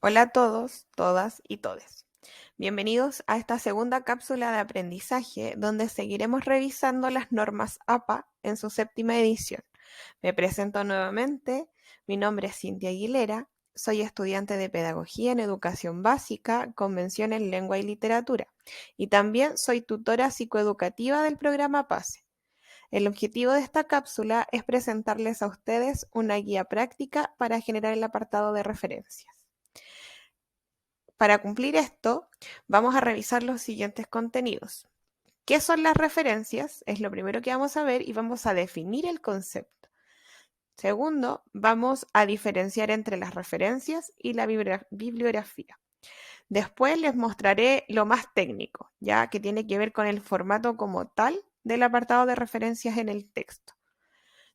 Hola a todos, todas y todes. Bienvenidos a esta segunda cápsula de aprendizaje donde seguiremos revisando las normas APA en su séptima edición. Me presento nuevamente, mi nombre es Cintia Aguilera, soy estudiante de Pedagogía en Educación Básica, Convención en Lengua y Literatura, y también soy tutora psicoeducativa del programa PASE. El objetivo de esta cápsula es presentarles a ustedes una guía práctica para generar el apartado de referencias. Para cumplir esto, vamos a revisar los siguientes contenidos. ¿Qué son las referencias? Es lo primero que vamos a ver y vamos a definir el concepto. Segundo, vamos a diferenciar entre las referencias y la bibliografía. Después les mostraré lo más técnico, ya que tiene que ver con el formato como tal del apartado de referencias en el texto.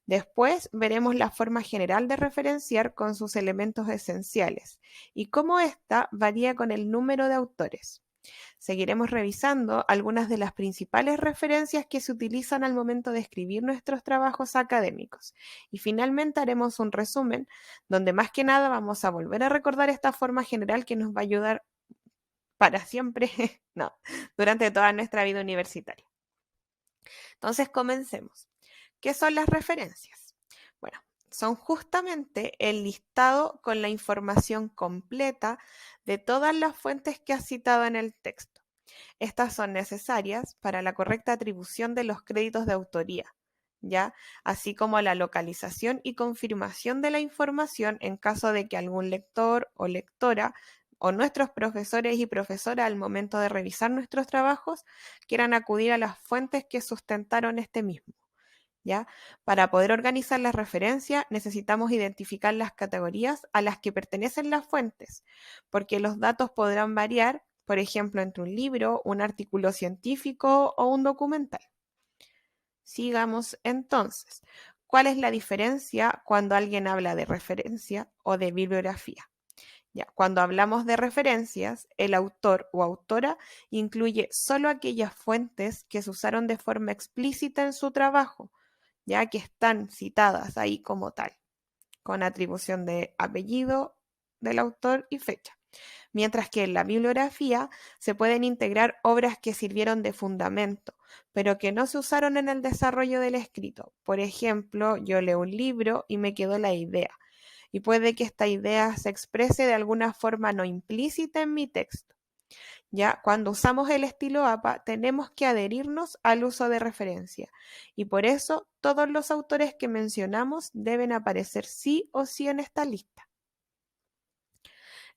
Después veremos la forma general de referenciar con sus elementos esenciales y cómo ésta varía con el número de autores. Seguiremos revisando algunas de las principales referencias que se utilizan al momento de escribir nuestros trabajos académicos. Y finalmente haremos un resumen donde más que nada vamos a volver a recordar esta forma general que nos va a ayudar para siempre, no, durante toda nuestra vida universitaria. Entonces comencemos. ¿Qué son las referencias? Bueno, son justamente el listado con la información completa de todas las fuentes que has citado en el texto. Estas son necesarias para la correcta atribución de los créditos de autoría, ¿ya? Así como la localización y confirmación de la información en caso de que algún lector o lectora o nuestros profesores y profesoras al momento de revisar nuestros trabajos quieran acudir a las fuentes que sustentaron este mismo. ¿Ya? Para poder organizar las referencias necesitamos identificar las categorías a las que pertenecen las fuentes, porque los datos podrán variar, por ejemplo, entre un libro, un artículo científico o un documental. Sigamos entonces. ¿Cuál es la diferencia cuando alguien habla de referencia o de bibliografía? Ya, cuando hablamos de referencias, el autor o autora incluye solo aquellas fuentes que se usaron de forma explícita en su trabajo, ya que están citadas ahí como tal, con atribución de apellido del autor y fecha. Mientras que en la bibliografía se pueden integrar obras que sirvieron de fundamento, pero que no se usaron en el desarrollo del escrito. Por ejemplo, yo leo un libro y me quedó la idea, y puede que esta idea se exprese de alguna forma no implícita en mi texto. Ya cuando usamos el estilo APA tenemos que adherirnos al uso de referencia y por eso todos los autores que mencionamos deben aparecer sí o sí en esta lista.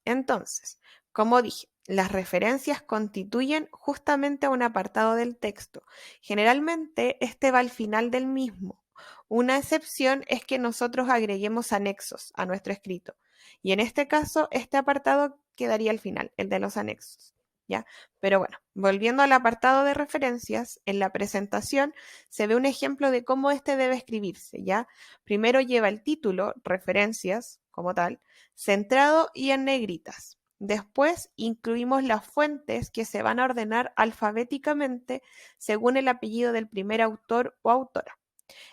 Entonces, como dije, las referencias constituyen justamente un apartado del texto. Generalmente este va al final del mismo. Una excepción es que nosotros agreguemos anexos a nuestro escrito y en este caso este apartado quedaría al final, el de los anexos. ¿Ya? Pero bueno, volviendo al apartado de referencias, en la presentación se ve un ejemplo de cómo este debe escribirse, ¿ya? Primero lleva el título, referencias, como tal, centrado y en negritas. Después incluimos las fuentes que se van a ordenar alfabéticamente según el apellido del primer autor o autora.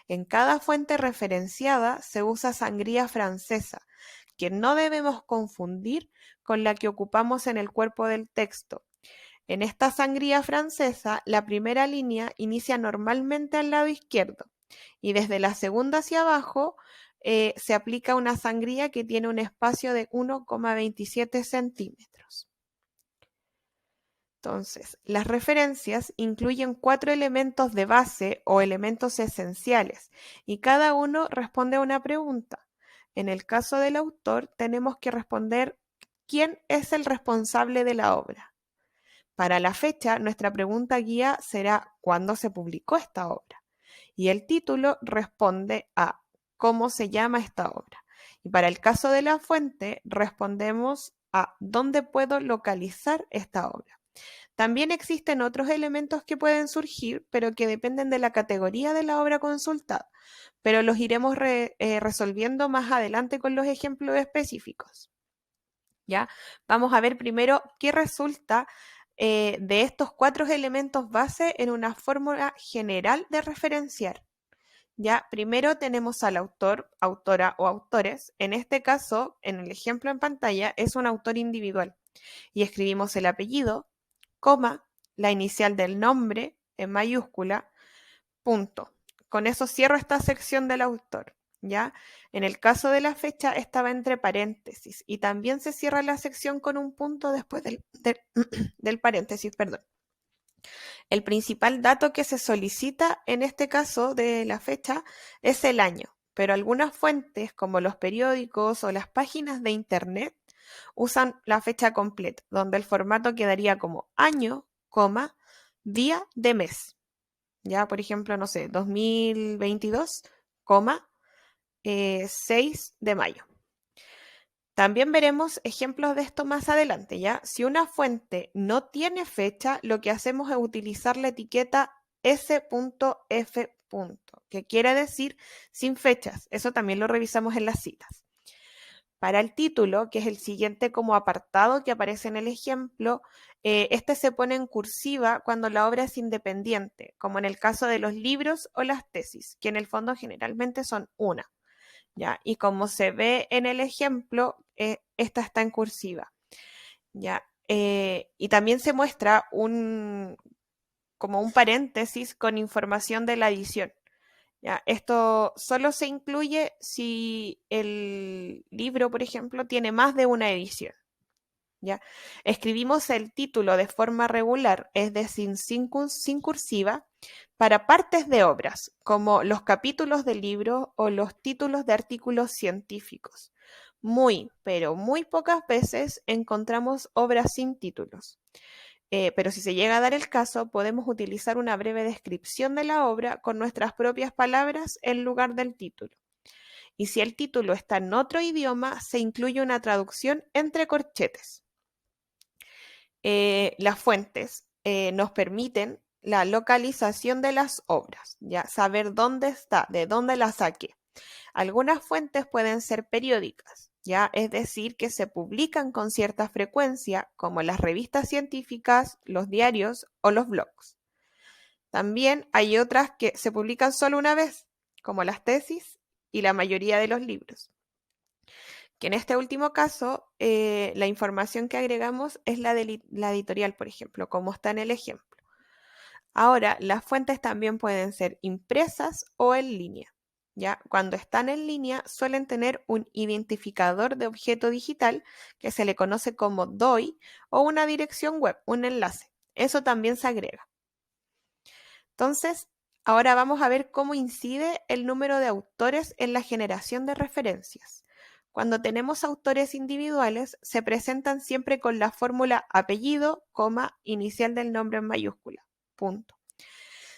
En cada fuente referenciada se usa sangría francesa, que no debemos confundir con la que ocupamos en el cuerpo del texto. En esta sangría francesa, la primera línea inicia normalmente al lado izquierdo y desde la segunda hacia abajo se aplica una sangría que tiene un espacio de 1,27 centímetros. Entonces, las referencias incluyen 4 elementos de base o elementos esenciales y cada uno responde a una pregunta. En el caso del autor, tenemos que responder quién es el responsable de la obra. Para la fecha, nuestra pregunta guía será ¿cuándo se publicó esta obra? Y el título responde a ¿cómo se llama esta obra? Y para el caso de la fuente, respondemos a ¿dónde puedo localizar esta obra? También existen otros elementos que pueden surgir, pero que dependen de la categoría de la obra consultada, pero los iremos resolviendo más adelante con los ejemplos específicos. ¿Ya? Vamos a ver primero qué resulta de estos 4 elementos base en una fórmula general de referenciar. Ya, primero tenemos al autor, autora o autores. En este caso, en el ejemplo en pantalla, es un autor individual. Y escribimos el apellido, coma, la inicial del nombre en mayúscula, punto. Con eso cierro esta sección del autor. ¿Ya? En el caso de la fecha estaba entre paréntesis y también se cierra la sección con un punto después del paréntesis, perdón. El principal dato que se solicita en este caso de la fecha es el año, pero algunas fuentes como los periódicos o las páginas de internet usan la fecha completa, donde el formato quedaría como año, coma, día de mes. Ya, por ejemplo, no sé, 2022, coma, 6 de mayo. También veremos ejemplos de esto más adelante, ¿ya? Si una fuente no tiene fecha, lo que hacemos es utilizar la etiqueta S.F., que quiere decir sin fechas. Eso también lo revisamos en las citas. Para el título, que es el siguiente como apartado que aparece en el ejemplo, este se pone en cursiva cuando la obra es independiente, como en el caso de los libros o las tesis, que en el fondo generalmente son una. ¿Ya? Y como se ve en el ejemplo, esta está en cursiva, ¿ya? Y también se muestra como un paréntesis con información de la edición, ¿ya? Esto solo se incluye si el libro, por ejemplo, tiene más de una edición, ¿ya? Escribimos el título de forma regular, es decir, sin cursiva, para partes de obras, como los capítulos de libros o los títulos de artículos científicos. Muy, pero muy pocas veces encontramos obras sin títulos. Pero si se llega a dar el caso, podemos utilizar una breve descripción de la obra con nuestras propias palabras en lugar del título. Y si el título está en otro idioma, se incluye una traducción entre corchetes. Las fuentes nos permiten la localización de las obras, ya saber dónde está, de dónde la saqué. Algunas fuentes pueden ser periódicas, ya es decir, que se publican con cierta frecuencia, como las revistas científicas, los diarios o los blogs. También hay otras que se publican solo una vez, como las tesis y la mayoría de los libros. Que en este último caso, la información que agregamos es la de la editorial, por ejemplo, como está en el ejemplo. Ahora, las fuentes también pueden ser impresas o en línea. ¿Ya? Cuando están en línea suelen tener un identificador de objeto digital que se le conoce como DOI o una dirección web, un enlace. Eso también se agrega. Entonces, ahora vamos a ver cómo incide el número de autores en la generación de referencias. Cuando tenemos autores individuales, se presentan siempre con la fórmula apellido, coma, inicial del nombre en mayúscula, punto.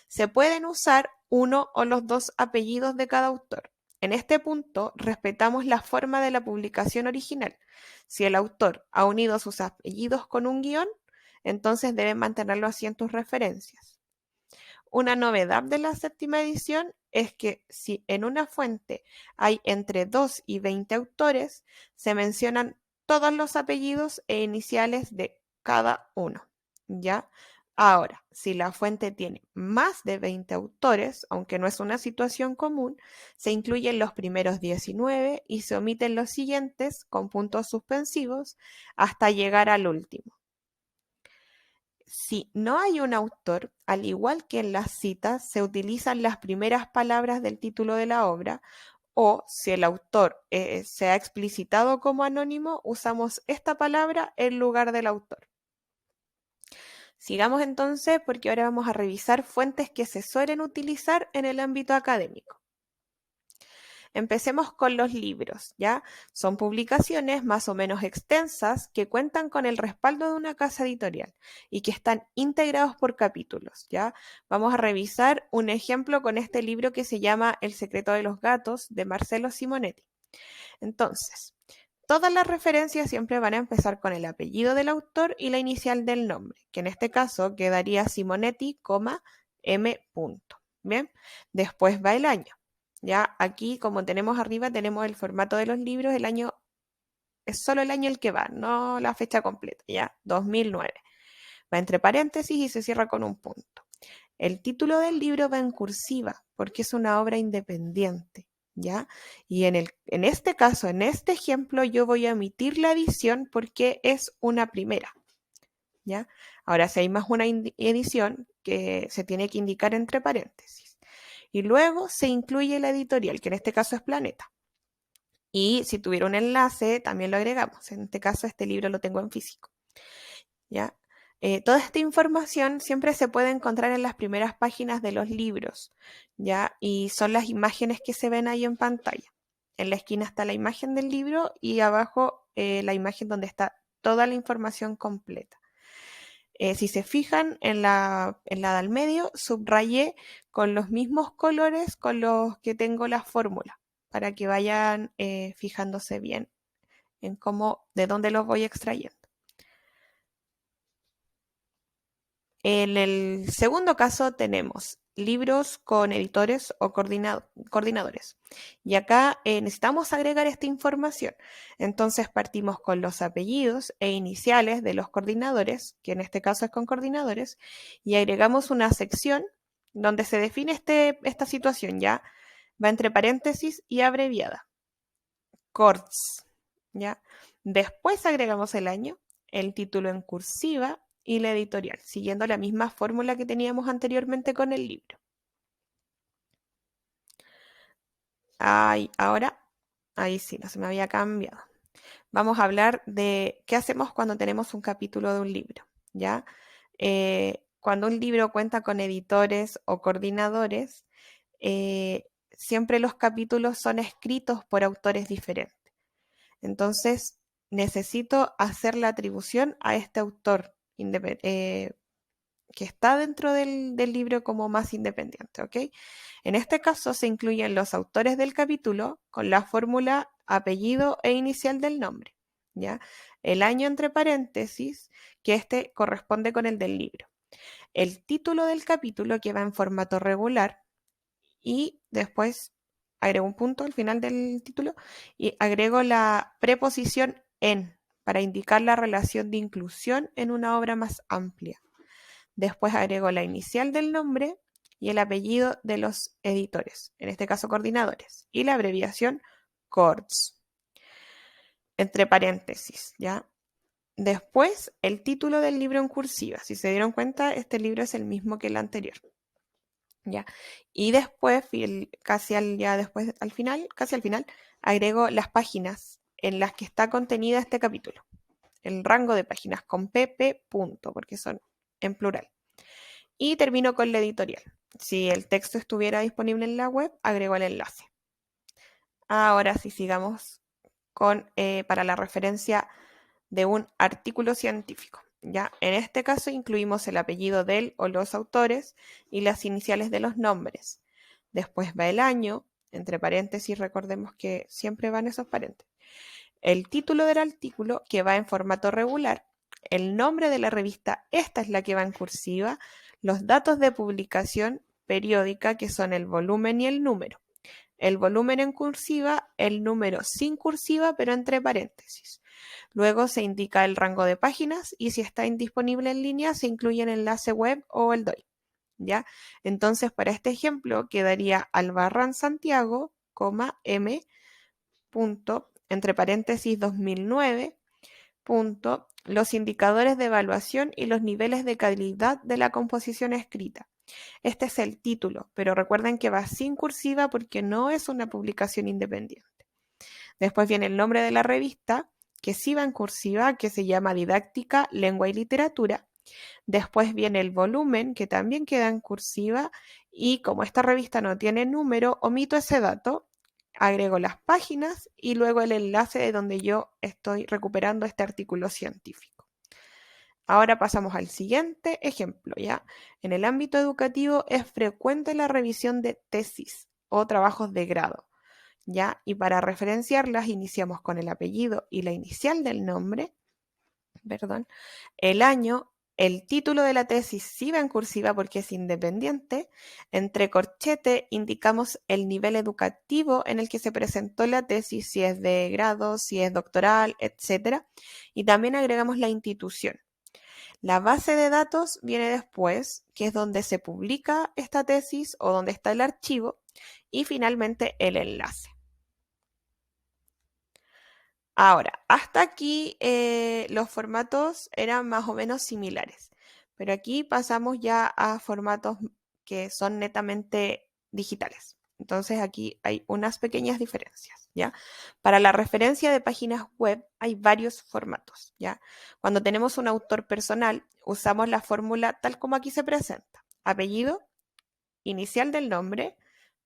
Se pueden usar uno o los dos apellidos de cada autor. En este punto, respetamos la forma de la publicación original. Si el autor ha unido sus apellidos con un guión, entonces deben mantenerlo así en tus referencias. Una novedad de la séptima edición es que si en una fuente hay entre 2 y 20 autores, se mencionan todos los apellidos e iniciales de cada uno, ¿ya? Ahora, si la fuente tiene más de 20 autores, aunque no es una situación común, se incluyen los primeros 19 y se omiten los siguientes con puntos suspensivos hasta llegar al último. Si no hay un autor, al igual que en las citas, se utilizan las primeras palabras del título de la obra, o si el autor se ha explicitado como anónimo, usamos esta palabra en lugar del autor. Sigamos entonces, porque ahora vamos a revisar fuentes que se suelen utilizar en el ámbito académico. Empecemos con los libros, ¿ya? Son publicaciones más o menos extensas que cuentan con el respaldo de una casa editorial y que están integrados por capítulos, ¿ya? Vamos a revisar un ejemplo con este libro que se llama El secreto de los gatos, de Marcello Simonetti. Entonces, todas las referencias siempre van a empezar con el apellido del autor y la inicial del nombre, que en este caso quedaría Simonetti, M. Bien, después va el año. Ya aquí, como tenemos arriba, tenemos el formato de los libros, el año es solo el año el que va, no la fecha completa, ya, 2009. Va entre paréntesis y se cierra con un punto. El título del libro va en cursiva porque es una obra independiente, ¿ya? Y en este caso, en este ejemplo, yo voy a omitir la edición porque es una primera, ¿ya? Ahora, si hay más una edición, que se tiene que indicar entre paréntesis. Y luego se incluye la editorial, que en este caso es Planeta. Y si tuviera un enlace, también lo agregamos. En este caso, este libro lo tengo en físico, ¿ya? Toda esta información siempre se puede encontrar en las primeras páginas de los libros, ¿ya? Y son las imágenes que se ven ahí en pantalla. En la esquina está la imagen del libro y abajo la imagen donde está toda la información completa. Si se fijan en la del medio, subrayé con los mismos colores con los que tengo la fórmula, para que vayan fijándose bien en de dónde los voy extrayendo. En el segundo caso tenemos libros con editores o coordinadores. Y acá necesitamos agregar esta información. Entonces partimos con los apellidos e iniciales de los coordinadores, que en este caso es con coordinadores, y agregamos una sección donde se define esta situación, ya va entre paréntesis y abreviada. Corts, ¿ya? Después agregamos el año, el título en cursiva y la editorial, siguiendo la misma fórmula que teníamos anteriormente con el libro. Ahora, ahí sí, no se me había cambiado. Vamos a hablar de qué hacemos cuando tenemos un capítulo de un libro, ¿ya? Cuando un libro cuenta con editores o coordinadores, siempre los capítulos son escritos por autores diferentes. Entonces, necesito hacer la atribución a este autor que está dentro del libro como más independiente, ¿ok? En este caso se incluyen los autores del capítulo con la fórmula apellido e inicial del nombre, ¿ya? El año entre paréntesis, que este corresponde con el del libro. El título del capítulo que va en formato regular y después agrego un punto al final del título y agrego la preposición en para indicar la relación de inclusión en una obra más amplia. Después agrego la inicial del nombre y el apellido de los editores, en este caso coordinadores, y la abreviación CORDS, entre paréntesis, ¿ya? Después, el título del libro en cursiva. Si se dieron cuenta, este libro es el mismo que el anterior, ¿ya? Y después, casi al final, agrego las páginas en las que está contenida este capítulo. El rango de páginas con pp, punto, porque son en plural. Y termino con la editorial. Si el texto estuviera disponible en la web, agrego el enlace. Ahora sí, sigamos para la referencia de un artículo científico. ¿Ya? En este caso incluimos el apellido del o los autores y las iniciales de los nombres. Después va el año, entre paréntesis, recordemos que siempre van esos paréntesis. El título del artículo, que va en formato regular, el nombre de la revista, esta es la que va en cursiva, los datos de publicación periódica, que son el volumen y el número. El volumen en cursiva, el número sin cursiva, pero entre paréntesis. Luego se indica el rango de páginas y si está indisponible en línea, se incluye el enlace web o el DOI, ¿ya? Entonces, para este ejemplo, quedaría Albarrán Santiago, M, punto, entre paréntesis 2009, punto, los indicadores de evaluación y los niveles de calidad de la composición escrita. Este es el título, pero recuerden que va sin cursiva porque no es una publicación independiente. Después viene el nombre de la revista, que sí va en cursiva, que se llama Didáctica, Lengua y Literatura. Después viene el volumen, que también queda en cursiva, y como esta revista no tiene número, omito ese dato, agrego las páginas y luego el enlace de donde yo estoy recuperando este artículo científico. Ahora pasamos al siguiente ejemplo, ¿ya? En el ámbito educativo es frecuente la revisión de tesis o trabajos de grado, ¿ya? Y para referenciarlas iniciamos con el apellido y la inicial del nombre, el año, el título de la tesis sí va en cursiva porque es independiente. Entre corchete indicamos el nivel educativo en el que se presentó la tesis, si es de grado, si es doctoral, etc. Y también agregamos la institución. La base de datos viene después, que es donde se publica esta tesis o donde está el archivo, y finalmente el enlace. Ahora, hasta aquí los formatos eran más o menos similares, pero aquí pasamos ya a formatos que son netamente digitales. Entonces aquí hay unas pequeñas diferencias, ¿ya? Para la referencia de páginas web hay varios formatos, ¿ya? Cuando tenemos un autor personal, usamos la fórmula tal como aquí se presenta. Apellido, inicial del nombre,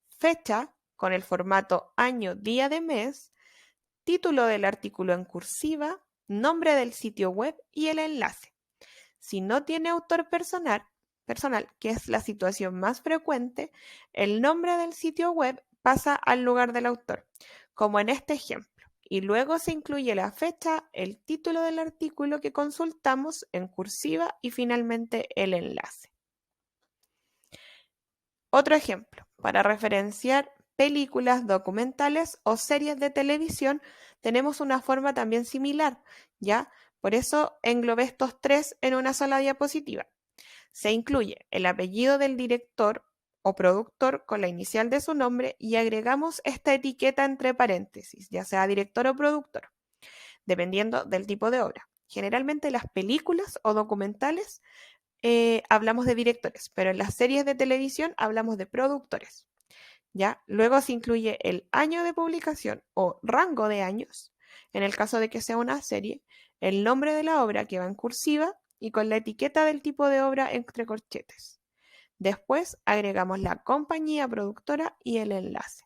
fecha con el formato año, día de mes, título del artículo en cursiva, nombre del sitio web y el enlace. Si no tiene autor personal, que es la situación más frecuente, el nombre del sitio web pasa al lugar del autor, como en este ejemplo, y luego se incluye la fecha, el título del artículo que consultamos en cursiva y finalmente el enlace. Otro ejemplo, para referenciar películas, documentales o series de televisión, tenemos una forma también similar, ¿ya? Por eso englobé estos tres en una sola diapositiva. Se incluye el apellido del director o productor con la inicial de su nombre y agregamos esta etiqueta entre paréntesis, ya sea director o productor, dependiendo del tipo de obra. Generalmente las películas o documentales hablamos de directores, pero en las series de televisión hablamos de productores. ¿Ya? Luego se incluye el año de publicación o rango de años, en el caso de que sea una serie, el nombre de la obra que va en cursiva y con la etiqueta del tipo de obra entre corchetes. Después agregamos la compañía productora y el enlace.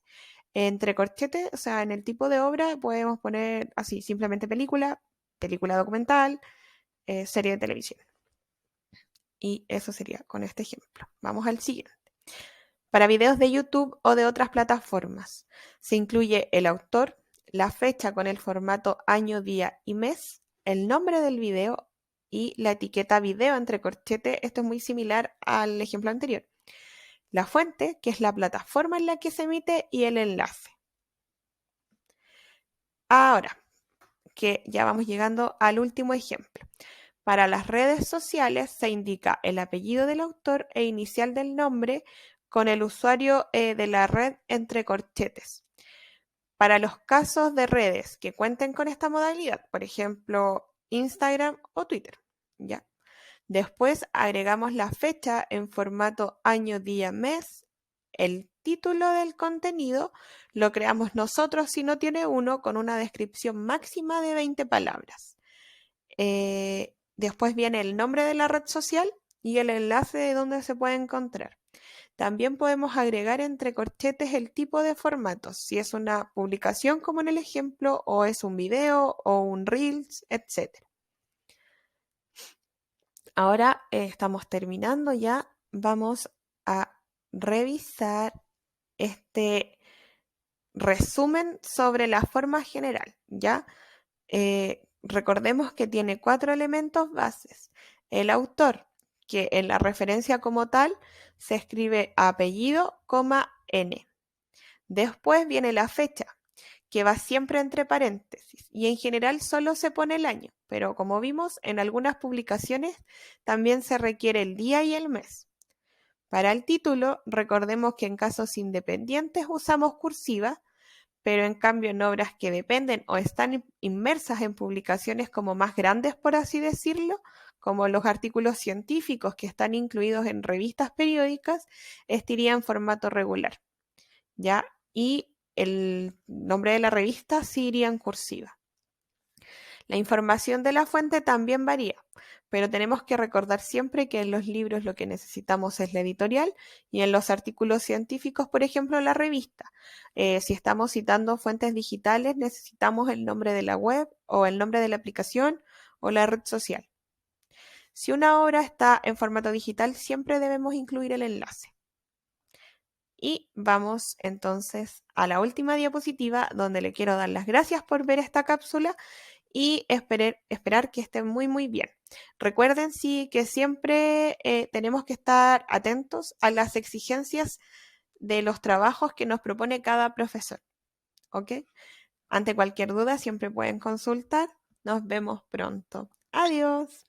Entre corchetes, o sea, en el tipo de obra podemos poner así, simplemente película, película documental, serie de televisión. Y eso sería con este ejemplo. Vamos al siguiente. Para videos de YouTube o de otras plataformas, se incluye el autor, la fecha con el formato año, día y mes, el nombre del video y la etiqueta video entre corchetes. Esto es muy similar al ejemplo anterior. La fuente, que es la plataforma en la que se emite, y el enlace. Ahora, que ya vamos llegando al último ejemplo. Para las redes sociales se indica el apellido del autor e inicial del nombre con el usuario de la red entre corchetes. Para los casos de redes que cuenten con esta modalidad, por ejemplo, Instagram o Twitter, ¿ya? Después agregamos la fecha en formato año, día, mes. El título del contenido lo creamos nosotros si no tiene uno con una descripción máxima de 20 palabras. Después viene el nombre de la red social y el enlace de donde se puede encontrar. También podemos agregar entre corchetes el tipo de formato, si es una publicación como en el ejemplo, o es un video o un Reels, etc. Ahora estamos terminando ya. Vamos a revisar este resumen sobre la forma general, ¿ya? Recordemos que tiene 4 elementos bases. El autor, que en la referencia como tal se escribe apellido, N. Después viene la fecha, que va siempre entre paréntesis y en general solo se pone el año, pero como vimos en algunas publicaciones también se requiere el día y el mes. Para el título, recordemos que en casos independientes usamos cursiva, pero en cambio en obras que dependen o están inmersas en publicaciones como más grandes, por así decirlo, como los artículos científicos que están incluidos en revistas periódicas, estaría en formato regular, ¿ya? Y el nombre de la revista sí iría en cursiva. La información de la fuente también varía, pero tenemos que recordar siempre que en los libros lo que necesitamos es la editorial y en los artículos científicos, por ejemplo, la revista. Si estamos citando fuentes digitales, necesitamos el nombre de la web o el nombre de la aplicación o la red social. Si una obra está en formato digital, siempre debemos incluir el enlace. Y vamos entonces a la última diapositiva, donde le quiero dar las gracias por ver esta cápsula y esperar que estén muy, muy bien. Recuerden, sí, que siempre tenemos que estar atentos a las exigencias de los trabajos que nos propone cada profesor. ¿Ok? Ante cualquier duda, siempre pueden consultar. Nos vemos pronto. Adiós.